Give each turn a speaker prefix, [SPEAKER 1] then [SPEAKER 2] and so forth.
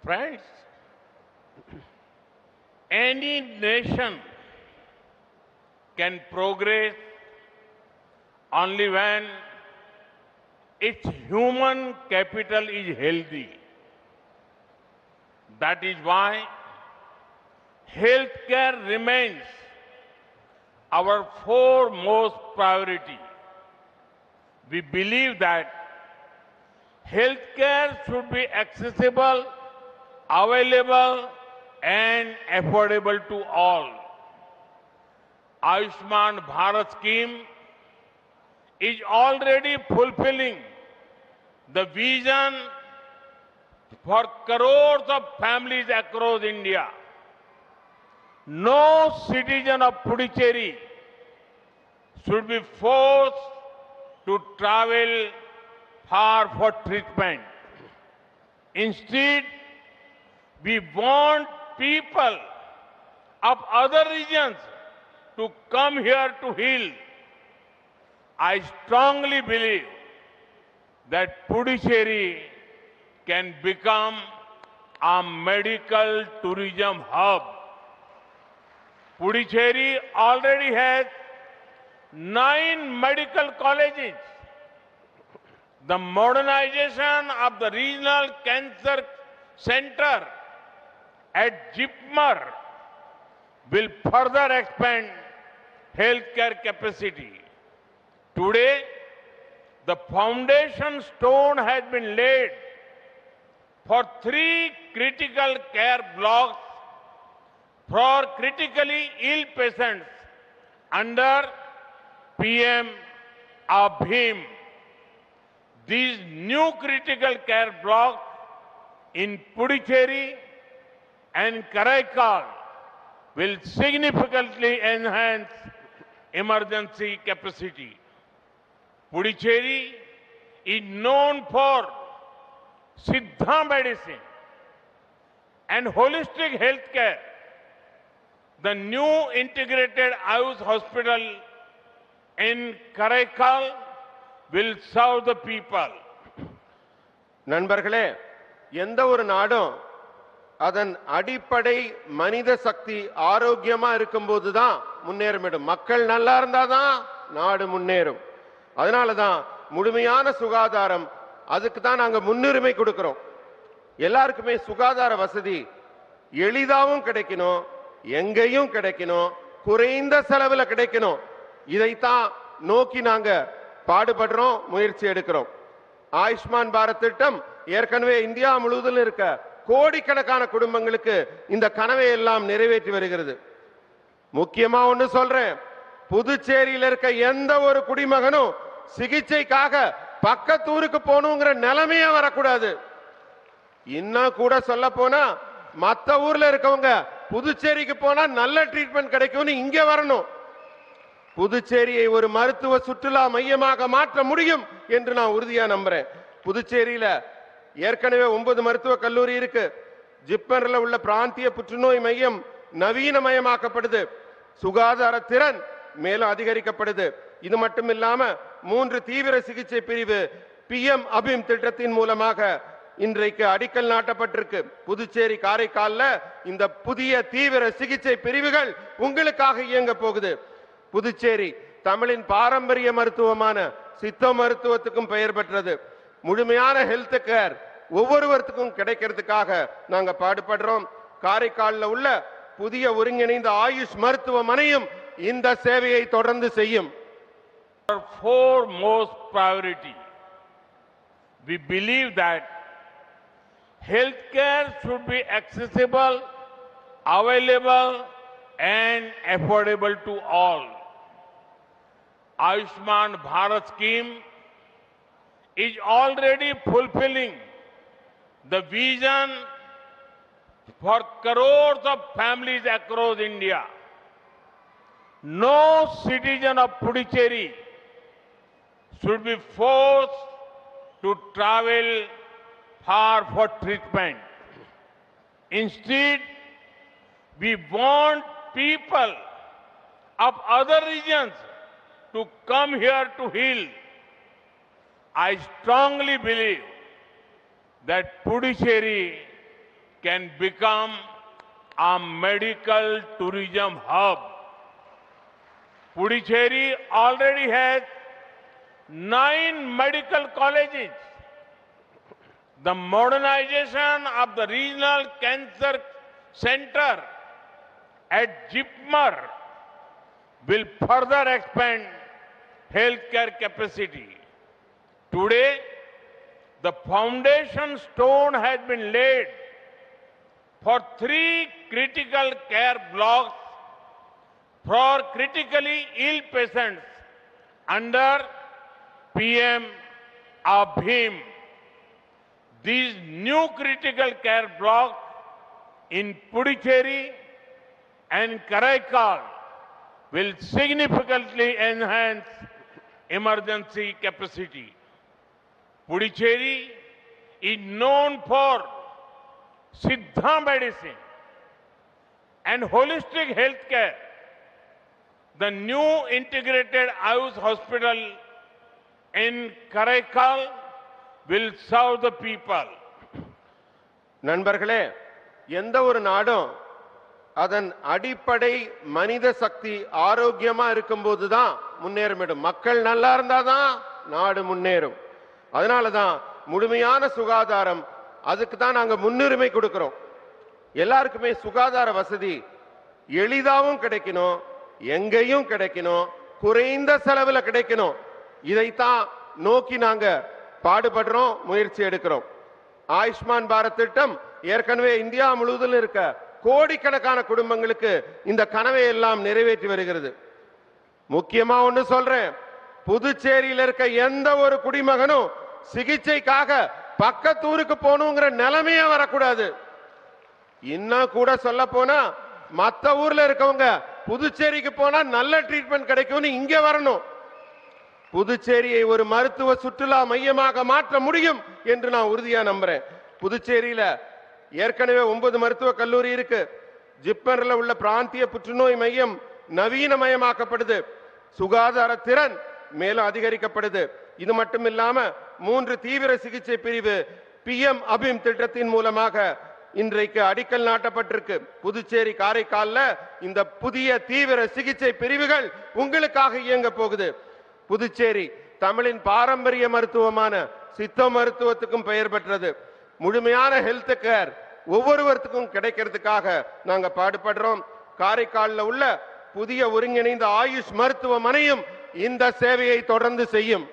[SPEAKER 1] Friends, any nation can progress only when its human capital is healthy. That is why healthcare remains our foremost priority. We believe that healthcare should be accessible, available, and affordable to all. Ayushman Bharat scheme is already fulfilling the vision for crores of families across India. No citizen of Puducherry should be forced to travel far for treatment. Instead, we want people of other regions to come here to heal. I strongly believe that Puducherry can become a medical tourism hub. Puducherry already has 9 medical colleges. The modernization of the regional cancer center at Jipmer will further expand healthcare capacity. Today, the foundation stone has been laid for 3 critical care blocks for critically ill patients under PM Abhim. These new critical care blocks in Puducherry and Karaikal will significantly enhance emergency capacity. Puducherry is known for Siddha medicine and holistic healthcare. The new integrated Ayush hospital in Karaikal will serve the people.
[SPEAKER 2] நண்பர்களே, எந்த ஒரு நாடும் அதன் அடிப்படை மனித சக்தி ஆரோக்கியமா இருக்கும்போது தான் முன்னேறும். மக்கள் நல்லா இருந்தாதான் நாடு முன்னேறும். அதனால தான் முழுமையான சுகாதாரம், அதுக்கு தான் நாங்க முன்னுரிமை கொடுக்கிறோம். எல்லாருக்குமே சுகாதார வசதி எளிதாகவும் கிடைக்கணும், எங்கேயும் கிடைக்கணும், குறைந்த செலவுல கிடைக்கணும். இதைத்தான் நோக்கி நாங்க பாடுபடுறோம், முயற்சி எடுக்கிறோம். ஆயுஷ்மான் பாரத் திட்டம் ஏற்கனவே இந்தியா முழுவதும் இருக்க கோடிக்கணக்கான குடும்பங்களுக்கு இந்த கனவை எல்லாம் நிறைவேற்றி வருகிறது. முக்கியமா ஒண்ணு சொல்றேன், புதுச்சேரியில் இருக்க எந்த ஒரு குடிமகனும் சிகிச்சைக்காக பக்கத்தூருக்கு போகணுங்கிற நிலைமையே வரக்கூடாது. இன்னும் கூட சொல்ல போனா மத்த ஊர்ல இருக்கவங்க புதுச்சேரிக்கு போனா நல்ல ட்ரீட்மெண்ட் கிடைக்கும்னு இங்க வரணும். புதுச்சேரியை ஒரு மருத்துவ சுற்றுலா மையமாக மாற்ற முடியும் என்று நான் உறுதியா நம்புறேன். புதுச்சேரியில ஏற்கனவே 9 மருத்துவ கல்லூரி இருக்கு. ஜிப்மர்ல உள்ள பிராந்திய புற்றுநோய் மையம் நவீனமயமாக்கப்படுது. சுகாதார திறன் மேலும் அதிகரிக்கப்படுது. இது மட்டும் இல்லாம 3 தீவிர சிகிச்சை பிரிவு PM அபிம் திட்டத்தின் மூலமாக இன்றைக்கு அடிக்கல் நாட்டப்பட்டிருக்கு. புதுச்சேரி காரைக்கால்ல இந்த புதிய தீவிர சிகிச்சை பிரிவுகள் உங்களுக்காக இயங்க போகுது. புதுச்சேரி தமிழின் பாரம்பரிய மருத்துவமான சித்த மருத்துவத்துக்கும் பெயர் பெற்றது. முழுமையான ஹெல்த் கேர் ஒவ்வொருவருக்கும் கிடைக்கிறதுக்காக நாங்க பாடுபடுறோம். காரைக்கால்ல உள்ள புதிய ஒருங்கிணைந்த ஆயுஷ் மருத்துவமனையும் இந்த சேவையை தொடர்ந்து செய்யும்.
[SPEAKER 1] Our foremost priority. We believe that healthcare should be accessible, available, and affordable to all. Ayushman Bharat scheme is already fulfilling the vision for crores of families across India. No citizen of Puducherry should be forced to travel far for treatment. Instead, we want people of other regions to come here to heal. I strongly believe that Puducherry can become a medical tourism hub. Puducherry already has 9 medical colleges. The modernization of the regional cancer center at Jipmer will further expand healthcare capacity. Today, the foundation stone has been laid for 3 critical care blocks for critically ill patients under PM Abhim. These new critical care blocks in Puducherry and Karaikal will significantly enhance emergency capacity. Puducherry is known for Siddha medicine and holistic healthcare. The new integrated Ayush hospital in Karaikal will serve the people.
[SPEAKER 2] நண்பர்களே, எந்த ஒரு நாடும் அதன் அடிப்படை மனித சக்தி ஆரோக்கியமா இருக்கும்போதுதான் முன்னேற முடியும். மக்கள் நல்லா இருந்தாதான் நாடு முன்னேறும். அதனாலதான் முழுமையான சுகாதாரம், அதுக்கு தான் நாங்க முன்னுரிமை கொடுக்கிறோம். எல்லாருக்குமே சுகாதார வசதி எளிதாவும் கிடைக்கணும், எங்கேயும் கிடைக்கணும், குறைந்த செலவுல கிடைக்கணும். இதைத்தான் நோக்கி நாங்க பாடுபடுறோம், முயற்சி எடுக்கிறோம். ஆயுஷ்மான் பாரத் திட்டம் ஏற்கனவே இந்தியா முழுவதும் இருக்க கோடிக்கணக்கான குடும்பங்களுக்கு இந்த கனவை எல்லாம் நிறைவேற்றி வருகிறது. முக்கியமா ஒண்ணு சொல்றேன், புதுச்சேரியில் இருக்க எந்த ஒரு குடிமகனும் சிகிச்சைக்காக பக்கத்தூருக்கு போகணுங்கிற நிலைமையே வரக்கூடாது. இன்னும் கூட சொல்ல போனா மத்த ஊர்ல இருக்கவங்க புதுச்சேரிக்கு போனா நல்ல ட்ரீட்மெண்ட் கிடைக்கும்னு இங்க வரணும். புதுச்சேரியை ஒரு மருத்துவ சுற்றுலா மையமாக மாற்ற முடியும் என்று நான் உறுதியா நம்புறேன். புதுச்சேரியில ஏற்கனவே 9 மருத்துவ கல்லூரி இருக்கு. ஜிப்மர்ல உள்ள பிராந்திய புற்றுநோய் மையம் நவீனமயமாக்கப்படுது. சுகாதார திறன் மேலும் அதிகரிக்கப்படுது. இது மட்டும் இல்லாம 3 தீவிர சிகிச்சை பிரிவு PM அபிம் திட்டத்தின் மூலமாக இன்றைக்கு அடிக்கல் நாட்டப்பட்டிருக்கு. புதுச்சேரி காரைக்கால்ல இந்த புதிய தீவிர சிகிச்சை பிரிவுகள் உங்களுக்காக இயங்க போகுது. புதுச்சேரி தமிழின் பாரம்பரிய மருத்துவமான சித்த மருத்துவத்துக்கும் பெயர் பெற்றது. முழுமையான ஹெல்த் கேர் ஒவ்வொருவருக்கும் கிடைக்கிறதுக்காக நாங்க பாடுபடுறோம். காரைக்கால்ல உள்ள புதிய ஒருங்கிணைந்த ஆயுஷ் மருத்துவமனையும் இந்த சேவையை தொடர்ந்து செய்யும்.